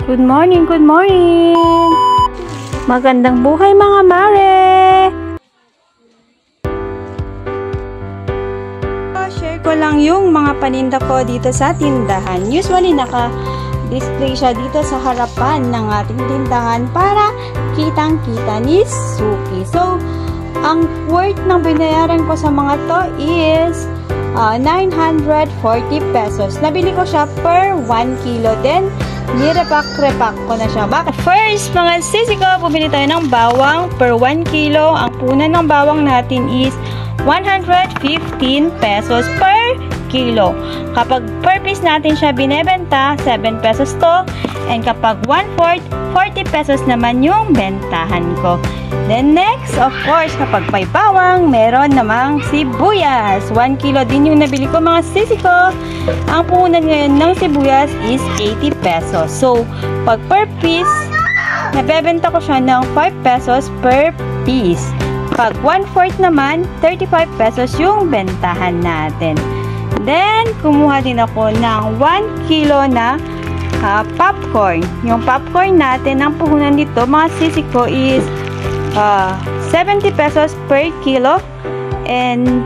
Good morning, good morning! Magandang buhay mga mare! Share ko lang yung mga paninda ko dito sa tindahan. Usually naka-display siya dito sa harapan ng ating tindahan para kitang-kita ni Suki. So, ang worth ng binayaran ko sa mga to is 940 pesos. Nabili ko siya per 1 kilo din. Nirepack-repack ko na siya. Bakit? First, mga sisi ko, bumili tayo ng bawang per 1 kilo. Ang punan ng bawang natin is 115 pesos per kilo. Kapag per piece natin siya binebenta, 7 pesos to. And kapag 1/4, 40 pesos naman yung bentahan ko. Then next, of course, kapag may bawang, meron namang sibuyas. 1 kilo din yung nabili ko mga sisi ko. Ang puhunan ngayon ng sibuyas is 80 pesos. So, pag per piece, nabebenta ko siya ng 5 pesos per piece. Pag 1/4 naman, 35 pesos yung bentahan natin. Then, kumuha din ako ng 1 kilo na popcorn. Yung popcorn natin, ang puhunan dito, mga sisi ko is 70 pesos per kilo. And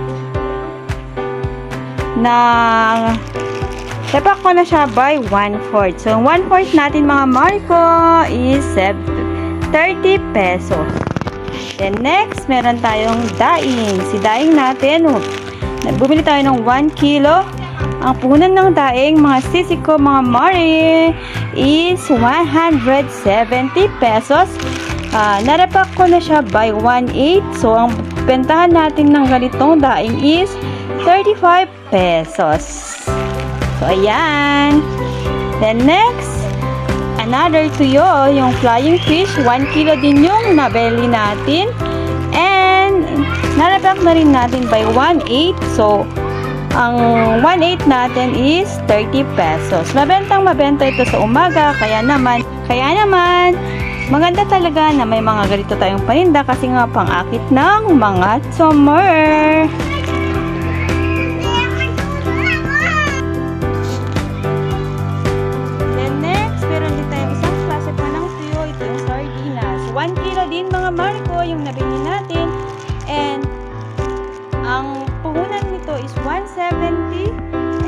repack ko na siya by 1/4. So, 1/4 natin mga marko is 30 pesos. Then next, meron tayong daing. Si daing natin, bumili tayo ng 1 kilo. Ang puhunan ng daing, mga sisi ko, mga mare, is 170 pesos. Narepack ko na siya by 1/8. So, ang bentahan natin ng ganitong daing is 35 pesos. So, ayan. Then next, another tuyo, yung flying fish. 1 kilo din yung nabili natin. And, narepack na rin natin by 1/8. So, ang 1/8 natin is 30 pesos. Mabenta ito sa umaga. Kaya naman, maganda talaga na may mga ganito tayong paninda kasi nga pang-akit ng mga summer. Then next, meron din tayong isang klase pa ng tuyo. Ito yung sardinas. 1 kilo din mga marko yung nabili natin. And ang puhunan nito is 170.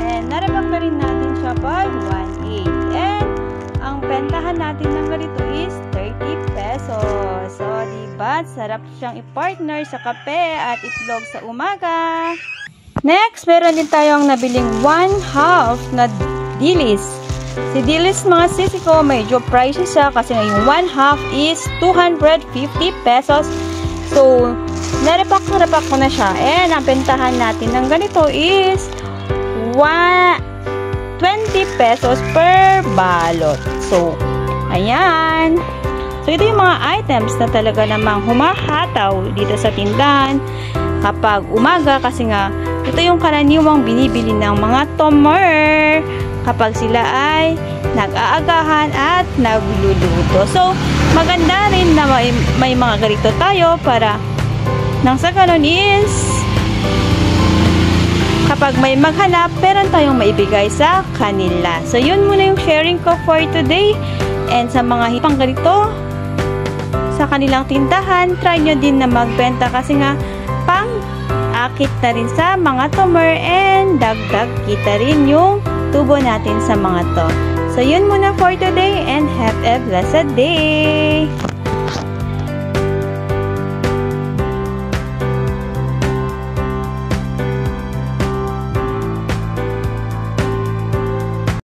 And narepack na rin natin siya by 1/8. And ang bentahan natin ng ganito is 30 pesos. So, diba? Sarap siyang i-partner sa kape at itlog sa umaga. Next, meron din tayong nabiling 1/2 na dilis. Si dilis mga sisi ko, medyo pricey siya kasi yung 1/2 is 250 pesos. So, narepack ko na siya. And ang bentahan natin ng ganito is 20 pesos per balot. So, ayan. So, ito yung mga items na talaga namang humahataw dito sa tindahan kapag umaga kasi nga, ito yung karaniwang binibili ng mga tomer kapag sila ay nag-aagahan at nagluluto. So, maganda rin na may mga ganito tayo para nang sa ganun is kapag may maghanap, meron tayong maibigay sa kanila. So, yun muna yung sharing ko for today. And sa mga hipang ganito sa kanilang tindahan, try nyo din na magbenta kasi nga pang-akit na rin sa mga tomer and dagdag kita rin yung tubo natin sa mga to. So, yun muna for today and have a blessed day!